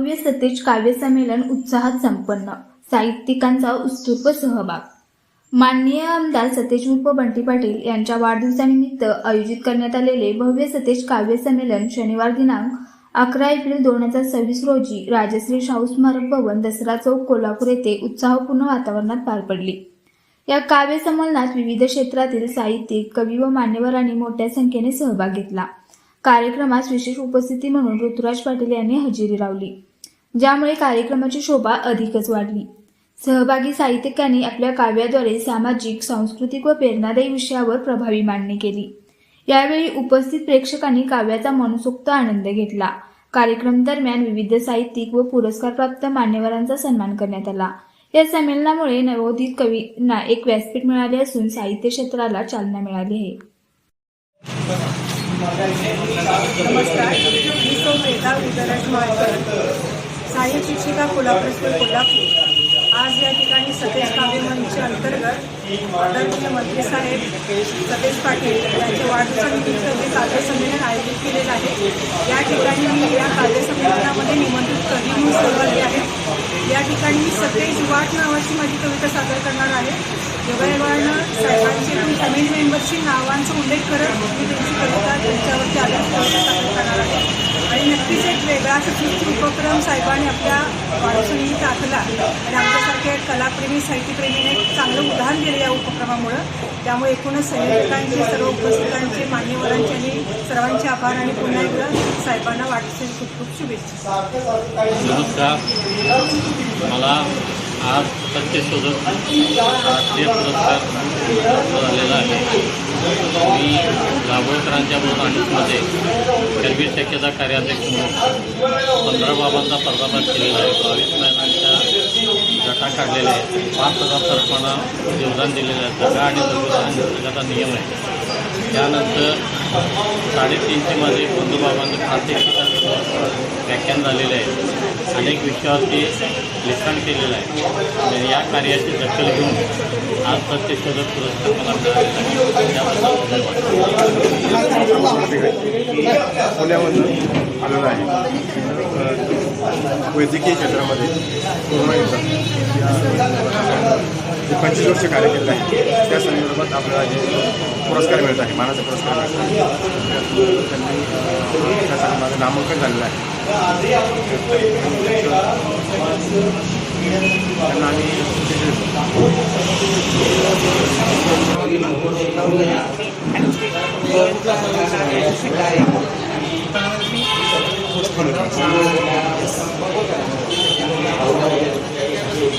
भव्य सतेज काव्य संमेलन उत्साहात संपन्न, साहित्यिकांचा उत्स्फूर्त सहभाग। माननीय आमदार सतेज उर्फ बंटी पाटील यांच्या वाढदिवसानिमित्त आयोजित करण्यात आलेले भव्य सतेज काव्य संमेलन शनिवार दिनांक 11 एप्रिल 2026 रोजी राजश्री शाहू स्मारक भवन, दसरा चौक, कोल्हापूर येथे उत्साहपूर्ण वातावरणात पार पडली। या काव्य संमेलनात विविध क्षेत्रातील साहित्यिक, कवी व मान्यवरांनी मोठ्या संख्येने सहभाग घेतला। कार्यक्रमास विशेष उपस्थिती म्हणून ऋतुराज पाटील यांनी हजेरी लावली, ज्यामुळे कार्यक्रमाची शोभा अधिकच वाढली। सहभागी साहित्यिकांनी आपल्या काव्याद्वारे सामाजिक, सांस्कृतिक व प्रेरणादायी विषयावर प्रभावी मांडणी केली। यावेळी उपस्थित प्रेक्षकांनी काव्याचा मनसोक्त आनंद घेतला। कार्यक्रम दरम्यान विविध साहित्यिक व पुरस्कारप्राप्त मान्यवरांचा सन्मान करण्यात आला। या संमेलनामुळे नवोदित कवींना एक व्यासपीठ मिळाले असून साहित्य क्षेत्राला चालना मिळाली आहे। नमस्कार, मी सौ मेधा विद्याराज माळकर, सहाय्यक शिक्षिका कोल्हापूर। आज या ठिकाणी सतेज काव्य मंच अंतर्गत आदरणीय मंत्री साहेब सतेज पाटील यांच्या वाढदिवसानिमित्त हे काव्य संमेलन आयोजित केलेलं आहे। या ठिकाणी मी या काव्य संमेलनामध्ये निमंत्रित कवी म्हणून सहभागी आहे। या ठिकाणी मी सतेज वाट नावाची माझी कविता सादर करणार आहे। योगायोगानं साहेबांचे फॅमिली मेंबरची नावांचा उल्लेख करत मी त्यांची कविता त्यांच्यावरती आधारित कविता सादर करणार आहे। आणि नक्कीच एक वेगळा सशस्त्र उपक्रम साहेबांनी आपल्या वाढदिवसानिमित्त आखला आणि आमच्यासारख्या कलाप्रेमी, साहित्यप्रेमीने एक चांगलं उदाहरण दिलं या उपक्रमामुळं। त्यामुळे एकूणच संयोजकांचे, सर्व उपस्थितांचे, मान्यवरांचे आणि सर्वांचे आभार आणि पुन्हा एकदा साहेबांना वाढदिवसाच्या खूप खूप शुभेच्छा। नमस्कार, मला आज सत्यशोधक राष्ट्रीय पुरस्कार झालेला आहे। मी लाभोळकरांच्या ऑफिसमध्ये कर्बीर शाखेचा कार्याध्यक्ष म्हणून 15 बाबांचा पदार्पण केलेला आहे। 22 महिलांच्या गटा काढलेल्या आहेत। 5,000 तर्फांना योगदान दिलेलं आहे। सगळा आणि सगळ्याचा नियम आहे। त्यानंतर 350 माझे बंधुबाबांचं प्रात्यक्षिकाचं व्याख्यान झालेलं आहे। अनेक विषयावरती लिखाण केलेलं आहे। या कार्याची दखल घेऊन आज सत्यशोधक पुरस्कार मला मिळालेला आहे। वैद्यकीय क्षेत्रामध्ये कोरोना युद्धात 25 वर्ष कार्य केलं आहे। त्या संदर्भात आपल्याला जे पुरस्कार मिळत आहे, मानाचा पुरस्कार मिळत आहे, त्यांनी त्यासाठी माझं नामांकन झालेलं आहे। त्यांना आम्ही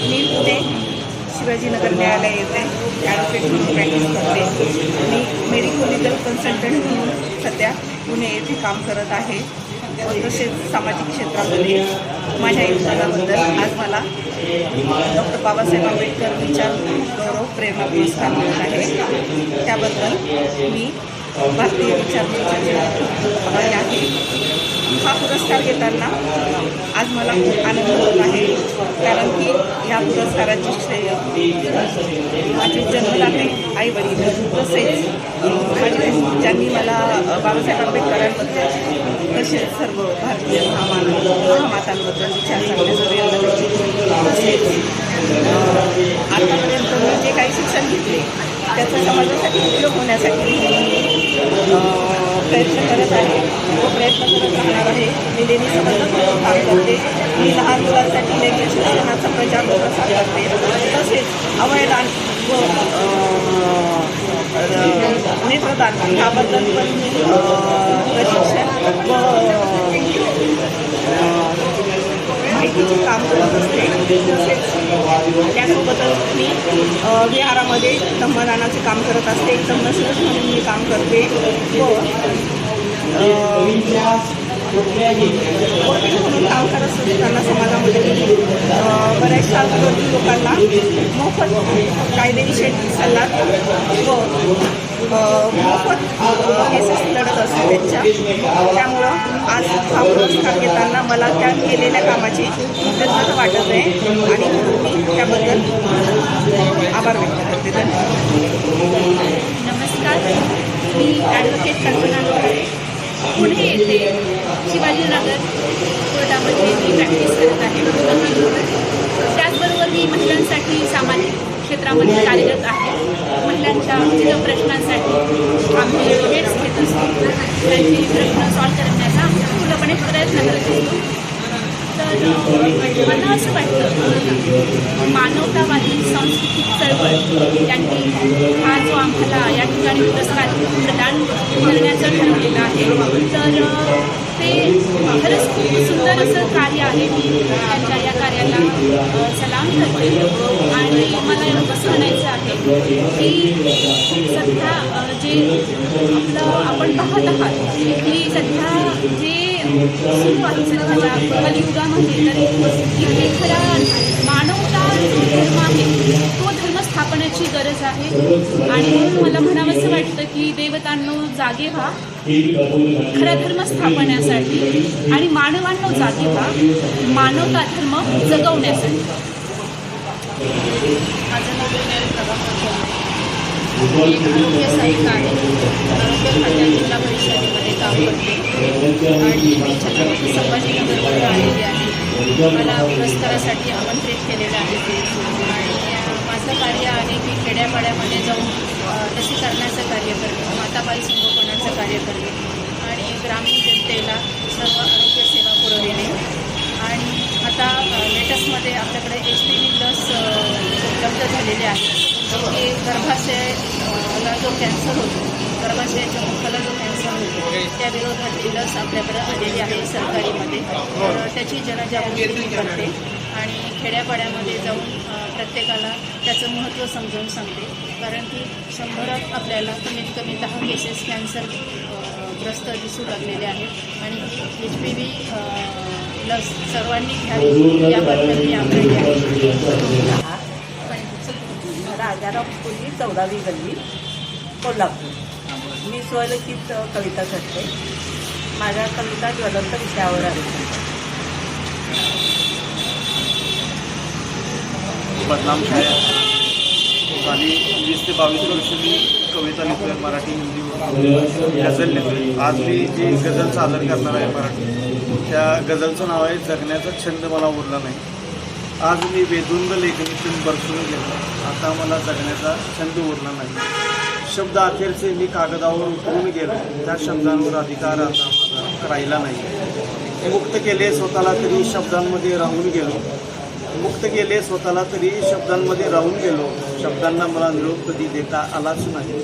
मी पुणे शिवाजीनगर न्यायालय येथे ॲडव्होकेट म्हणून प्रॅक्टिस करते। मी मेडिकल लिगल कन्सल्टंट म्हणून सध्या पुणे येथे काम करत आहे। तसेच सामाजिक क्षेत्रामध्ये माझ्या योगदानाबद्दल आज मला डॉक्टर बाबासाहेब आंबेडकर विचार गौरव प्रेरणा पुरस्कार मिळत आहे। त्याबद्दल मी भारतीय विचार मंचाचे खूप आभारी आहे। हा पुरस्कार घेताना आज मला खूप आनंद होत आहे, कारण की या पुरस्काराची श्रेय माझे जन्मदाते आई-वडील तसेच ज्यांनी मला बाबासाहेब आंबेडकरांबद्दल तसेच सर्व भारतीय महामातांबद्दल विचार करण्याचा प्रयत्न केला। तसेच आतापर्यंत मी जे काही शिक्षण घेतले त्याचा समाजासाठी उपयोग होण्यासाठी प्रयत्न करत आहे व प्रयत्न करत राहणार आहे। मी नेहमी समाजात काम करते। मी लहान मुलांसाठी लैंगिक शिक्षणाचा प्रचार प्रसार करते। तसेच अवयदान व नेत्रदान याबद्दल पण प्रशिक्षण व माहितीचे काम करत असते। तसेच त्यासोबतच मी विहारामध्ये धम्मदानाचे काम करत असते। एक धम्मसेवक म्हणून मी काम करते व वकील म्हणून काम करत असताना समाजामध्ये बऱ्याचशा गरजू लोकांना मोफत कायदेविषयी सल्ला व मोफत केसेस लढत असते त्यांच्या। त्यामुळं आज हा पुरस्कार घेताना मला त्या केलेल्या कामाची कृतज्ञता वाटत आहे आणि मी त्याबद्दल आभार व्यक्त करते। धन्यवाद। नमस्कार, मी ॲडव्होकेट कल्पना लोहारे, पुणे येथे शिवाजीनगर कोर्टामध्ये मी प्रॅक्टिस करत आहे. त्याचबरोबर मी महिलांसाठी सामाजिक क्षेत्रामध्ये कार्यरत आहे. महिलांच्या विविध प्रश्नांसाठी आम्ही डिबेट्स घेत असतो. त्यांचे प्रश्न सॉल्व्ह करण्याचा आम्ही पूर्णपणे प्रयत्न करत असतो. तर मला असं वाटतं मानवतावादी सांस्कृतिक चळवळ यांनी हा जो आम्हाला या ठिकाणी पुरस्कार प्रदान करण्याचं ठरवलेलं आहे. तर ते खरंच खूप सुंदर असं कार्य आहे. मी त्यांच्या या कार्याला सलाम करते आणि मला एवढंच म्हणायचं आहे की सध्या जे आपण पाहत आहात की सध्या जे सुरू आहे सध्याच्या कलियुगामध्ये, तर इथे खरा मानवता जो धर्म आहे तो धर्म स्थापनेची गरज आहे. आणि म्हणून मला म्हणावंसं वाटतं की देवतांनो जागे व्हा खरा धर्म स्थापण्यासाठी आणि मानवांनो जागे व्हा मानवता धर्म जगवण्यासाठी. माझं नाव मी एक आरोग्य सहाय्यिका आहे. आरोग्य खात्यात जिल्हा परिषदेमध्ये काम करते आणि मी छत्रपती संभाजीनगरमध्ये आलेली आहे. मला पुरस्कारासाठी आमंत्रित केलेलं आहे आणि माझं कार्य आहे की खेड्यापाड्यामध्ये जाऊन लसीकरणाचं कार्य करणे, माताबाई संगोपनाचं कार्य करणे आणि ग्रामीण जनतेला सर्व आरोग्यसेवा पुरविणे. आणि आता लेटेस्टमध्ये आपल्याकडे HPV लस उपलब्ध झालेली आहे. की गर्भाशयाला जो कॅन्सर होतो, गर्भाशयाच्या मुखाला जो कॅन्सर होतो त्या विरोधातली लस आपल्याकडे आलेली आहे सरकारीमध्ये. तर त्याची जनजागृती मी करते आणि खेड्यापाड्यामध्ये जाऊन प्रत्येकाला त्याचं महत्त्व समजावून सांगते. कारण की 100 आपल्याला कमीत कमी 10 केसेस कॅन्सर ग्रस्त दिसू लागलेले आहेत आणि HPV लस सर्वांनी घ्यावी याबद्दल मी आग्रही आहे. राजाराम पुली 14वी गल्ली कोल्हापूर. मी स्वलिखित कविता करते. माझ्या कविता ज्वलंत विषयावर आहेत. बदनाम शायर आणि 20 ते 22 वर्ष मी कविता लिहितोय, मराठी हिंदी गझल लिहितोय. आज मी जी गझल सादर करणार आहे मराठी, त्या गझलचं नाव आहे जगण्याचा छंद मला उरला नाही. आज मी वेदुंद लेखणीतून बरसून गेलो, आता मला जगण्याचा छंद उरला नाही. शब्द अखेरचे मी कागदावर उतरून गेलो, त्या शब्दांवर अधिकार आता माझा राहिला नाही. मुक्त केले स्वतःला तरी शब्दांमध्ये राहून गेलो, मुक्त केले स्वतःला तरी शब्दांमध्ये राहून गेलो. शब्दांना मला निरोप कधी देता आलाच नाही.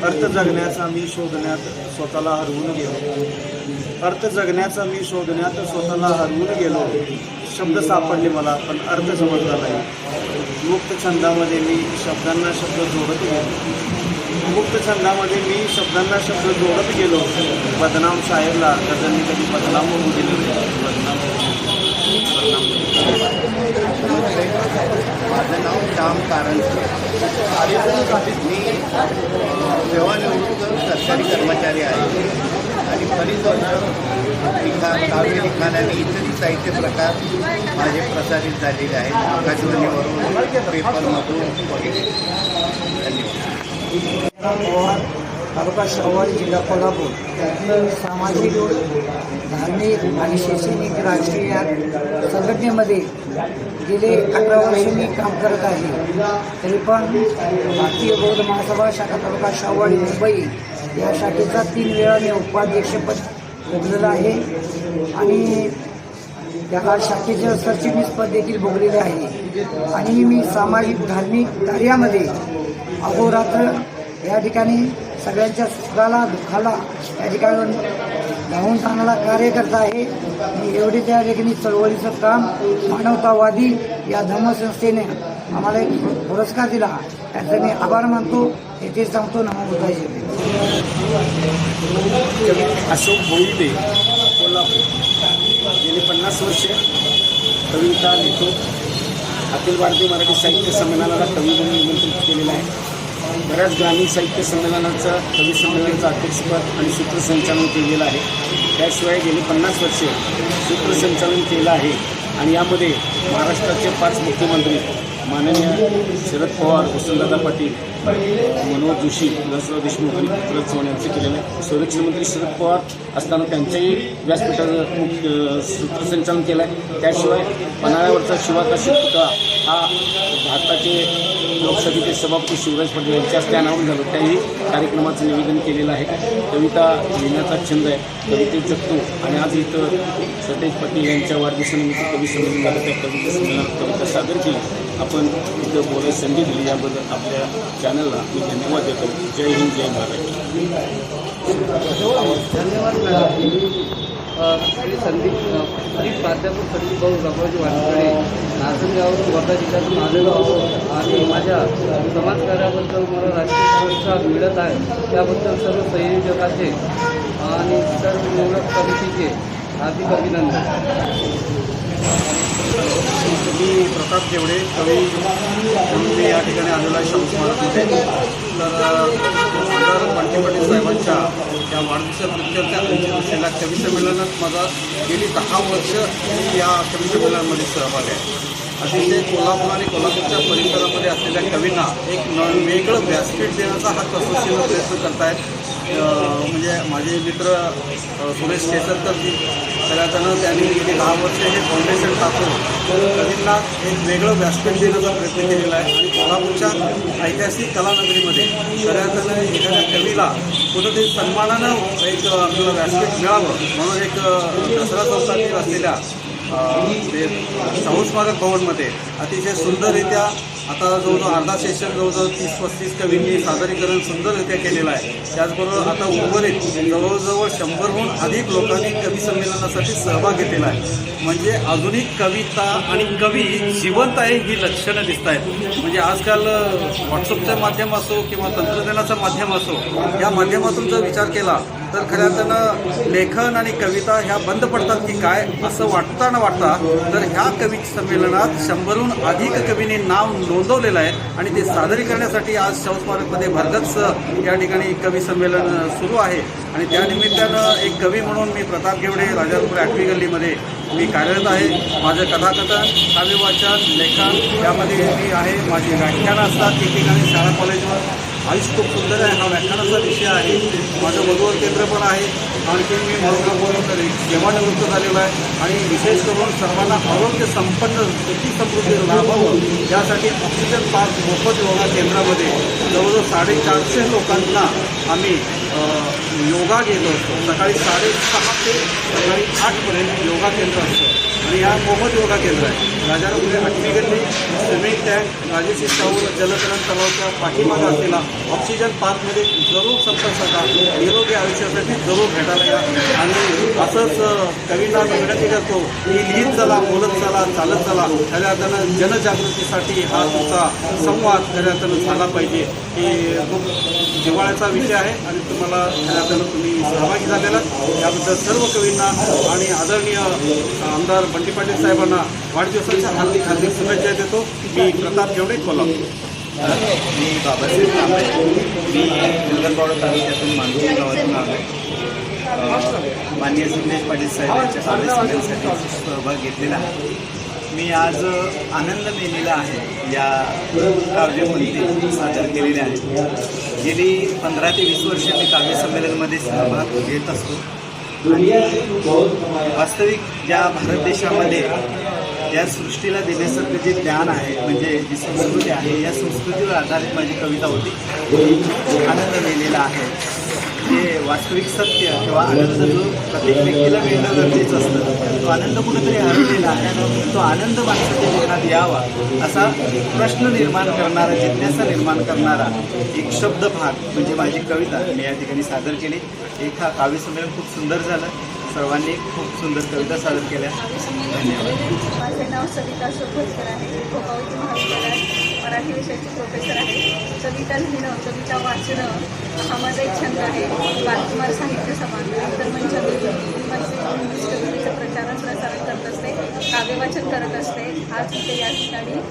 अर्थ जगण्याचा मी शोधण्यात स्वतःला हरवून गेलो, अर्थ जगण्याचा मी शोधण्यात स्वतःला हरवून गेलो. शब्द सापडले मला पण अर्थ समजला नाही. मुक्त छंदामध्ये मी शब्दांना शब्द जोडत गेलो, मुक्त छंदामध्ये मी शब्दांना शब्द जोडत गेलो. बदनाम शायरला गझलने कधी बदनाम होऊ दिले नाही. माझं नाव श्याम कारंजकर. मी सेवानिवृत्त सरकारी कर्मचारी आहे आणि बरीच वर्ष लिखाण, काव्य लिखाण आणि इतर साहित्य प्रकार माझे प्रसारित झालेले आहेत आकाशवाणीवरून, पेपरमधून वगैरे. धन्यवाद. तालुका शाहूवाडी, जिल्हा कोल्हापूर. सामाजिक, धार्मिक आणि शैक्षणिक राजकीय संघटनेमध्ये गेले 18 वर्ष मी काम करत आहे. तरी पण भारतीय बौद्ध महासभा शाखा तालुका शाहूवाडी मुंबई या शाखेचा 3 वेळा मी उपाध्यक्षपद भोगलेलं आहे आणि त्या शाखेचं सरचिटणीसपद देखील भोगलेले आहे. आणि मी सामाजिक धार्मिक कार्यामध्ये अहोरात्र या ठिकाणी सगळ्यांच्या सुखाला दुःखाला या ठिकाणी धावून चांगला कार्य करत आहे. मी एवढे त्या ठिकाणी चळवळीचं काम मानवतावादी या धर्मसंस्थेने आम्हाला एक पुरस्कार दिला, त्याचा मी आभार मानतो. येथे सांगतो नमो बुद्धाय. अशोक भोईदे, कोल्हापूर. गेली 50 वर्षे कविता लिहितो. अखिल भारतीय मराठी साहित्य संमेलनाला कवी म्हणून निमंत्रित केलेलं आहे. बऱ्याच ग्रामीण साहित्य संमेलनाचं कवी संमेलनाचं अध्यक्षपद आणि सूत्रसंचालन केलेलं आहे. त्याशिवाय गेली 50 वर्षे सूत्रसंचालन केलं आहे आणि यामध्ये महाराष्ट्राचे 5 मुख्यमंत्री माननीय शरद पवार, वसंतदादा पाटील, मनोज जोशी, विलासराव देशमुख आणि पृथ्वीराज चव्हाण यांचं केलेलं आहे. संरक्षण मंत्री शरद पवार असताना त्यांच्याही व्यासपीठाचं सूत्रसंचालन केलं आहे. त्याशिवाय पन्हाळ्यावरचा शिवाकाशी पुतळा हा भारताचे लोकसभेचे सभापती शिवराज पाटील यांच्या हस्ते अनावरण झालं. त्याही कार्यक्रमाचं निवेदन केलेलं आहे. कविता लिहिण्याचा छंद आहे, कवितेत जगतो आणि आज इथं सतेज पाटील यांच्या वाढदिवसानिमित्त कवी संमेलन झालं. त्या कविता संमेलनात कविता सादर केली. आपण इथं बोलायला संधी दिली याबद्दल आपल्या चॅनलला मी धन्यवाद देतो. जय हिंद, जय महाराष्ट्र. धन्यवाद मॅडम. श्री प्राध्यापक संदीप भाऊ बाबाजी वानकडे, नाचनगाव, वर्धा जिल्ह्यातून आलेलो आहोत आणि माझ्या समाजकार्याबद्दल मला राजकीय पुरस्कार मिळत आहे. त्याबद्दल सर्व संयोजकाचे आणि सर्व निवडक समितीचे हार्दिक अभिनंदन. मी प्रताप केवडे, कवी म्हणून मी या ठिकाणी आलेलो आहे शाहू स्मारकमध्ये. तर बंटी पाटील साहेबांच्या या वाढदिवसानिमित्त असलेल्या कवी संमेलनात माझा गेली 10 वर्ष मी या कवी संमेलनामध्ये सहभाग आहे. अतिशय कोल्हापूर आणि कोल्हापूरच्या परिसरामध्ये असलेल्या कवींना एक वेगळं व्यासपीठ देण्याचा हा कसोशीला प्रयत्न करतायत. म्हणजे माझे मित्र सुरेश केसरकरजी, तर त्यांनी गेली 10 वर्ष हे फाउंडेशन टाकून कवींना एक वेगळं व्यासपीठ देण्याचा प्रयत्न केलेला आहे. आणि कोल्हापूरच्या ऐतिहासिक कलानगरीमध्ये खऱ्यानं एखाद्या कवीला कुठंतरी सन्मानानं एक आपल्याला व्यासपीठ मिळावं म्हणून एक दसरा चौकातील असलेल्या ते शाहू स्मारक भवनमध्ये अतिशय सुंदररित्या आता जवळजवळ अर्धा सेशन जवळजवळ 30-35 कवींनी सादरीकरण सुंदररित्या केलेलं आहे. त्याचबरोबर आता उर्वरित जवळजवळ 100हून अधिक लोकांनी कवी संमेलनासाठी सहभाग घेतलेला आहे. म्हणजे आधुनिक कविता आणि कवी जिवंत आहे ही लक्षणं दिसत आहेत. म्हणजे आजकाल व्हॉट्सअपचं माध्यम असो किंवा तंत्रज्ञानाचं माध्यम असो, या माध्यमातून जर विचार केला तर खऱ्या अर्थानं लेखन आणि कविता ह्या बंद पडतात की काय असं वाटता तर ह्या कवी संमेलनात 100हून अधिक कवींनी नाव नोंदवलेलं आहे. आणि ते सादरीकरणासाठी आज शाहू स्मारकमध्ये भरगच्च या ठिकाणी कवी संमेलन सुरू आहे. आणि त्यानिमित्तानं एक कवी म्हणून मी प्रताप घेवडे, राजापूर 8वी गल्लीमध्ये मी कार्यरत आहे. माझं कथाकथन, काव्यवाचन, लेखन यामध्ये मी आहे. माझी व्याख्यानं असतात ठिकठिकाणी शाळा कॉलेजवर. आयुष्य खूप सुंदर आहे हा व्याख्यानाचा विषय आहे. माझं वधूवर केंद्र पण आहे. आणखी मी म्हणून सेवानिवृत्त झालेलो आहे. आणि विशेष करून सर्वांना आरोग्य संपन्न सुखी समृद्धी लाभावं यासाठी ऑक्सिजन पार्क मोफत योगा केंद्रामध्ये जवळजवळ 450 लोकांना आम्ही योगा घेत असतो. सकाळी 6:30 ते सकाळी 8पर्यंत योगा केंद्र असतं. आणि हा मोफत योगा केंद्र आहे. राजापूर 8वी गल्ली, स्विमिंग टँक, राजेशी शाहू जलतरण तलावाच्या पाठीमागे असलेला ऑक्सिजन पार्कमध्ये जरूर संपर्क साधा. निरोगी आयुष्यासाठी जरूर भेटायला या. आणि असंच कवींना विनंती करतो की लिहित चला, बोलत चला, चालत चला. खऱ्या अर्थानं जनजागृतीसाठी हा तुमचा संवाद खऱ्या अर्थानं झाला पाहिजे. की खूप जिव्हाळ्याचा विषय आहे आणि तुम्हाला खऱ्या अर्थानं तुम्ही सहभागी झालेला याबद्दल सर्व कवींना आणि आदरणीय आमदार बंटी पाटील साहेबांना वाढदिवसाच्या हार्दिक हार्दिक शुभेच्छा देतो. मी प्रताप घेवडे, कोल्हापूर. मी बाबासाहेब कांबळे, मी गगनबावडा तालुक्यातून मानवी गावातून आलो आहे. माननीय संदेश पाटील साहेब यांच्या काव्य संमेलनासाठी सहभाग घेतलेला आहे. मी आज आनंद मेलेला आहे या काव्यमंती सादर केलेल्या आहेत. गेली 15 ते 20 वर्ष मी काव्य संमेलनामध्ये सहभाग घेत असतो. आणि वास्तविक ज्या भारत देशामध्ये या सृष्टीला देण्यासारखं जे ज्ञान आहे, म्हणजे जी संस्कृती आहे, या संस्कृतीवर आधारित माझी कविता होती. आनंद मेलेला आहे. जे वास्तविक सत्य किंवा आनंद जो प्रत्येक व्यक्तीला मिळणं गरजेचं असतं, तो आनंद कुठेतरी हरवलेला आहे. तो आनंद माणसाच्या जीवनात यावा असा प्रश्न निर्माण करणारा, जिज्ञासा निर्माण करणारा एक शब्दभाग म्हणजे माझी कविता मी या ठिकाणी सादर केली. एक हा काव्य संमेलन खूप सुंदर झालं. सर्वांनी खूप सुंदर कविता सादर केल्या. धन्यवाद. माझे नाव सविता शोभकर आहे. गोपावती महाविद्यालयात मराठी विषयाची प्रोफेसर आहे. कविता लिहिणं, कविता वाचणं हा माझा एक छंद आहे. बालकुमार साहित्य सभा इतर इंग्लिश कवितेचं प्रचार प्रसारण करत असते, काव्यवाचन करत असते. आज इथे या ठिकाणी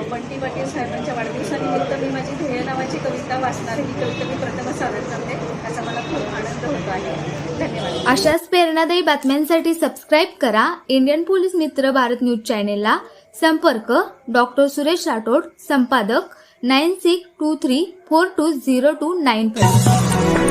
बंटी पाटील साहेबांच्या वाढदिवसानिमित्त मी माझी ध्येय नावाची कविता वाचणार. ही कविता मी प्रथम सादर करते. याचा मला खूप आनंद होतो आहे. धन्यवाद. अशाच प्रेरणादायी बातम्यांसाठी सबस्क्राईब करा इंडियन पोलीस मित्र भारत न्यूज चॅनेलला. संपर्क डॉक्टर सुरेश राठोड, संपादक 9623420295.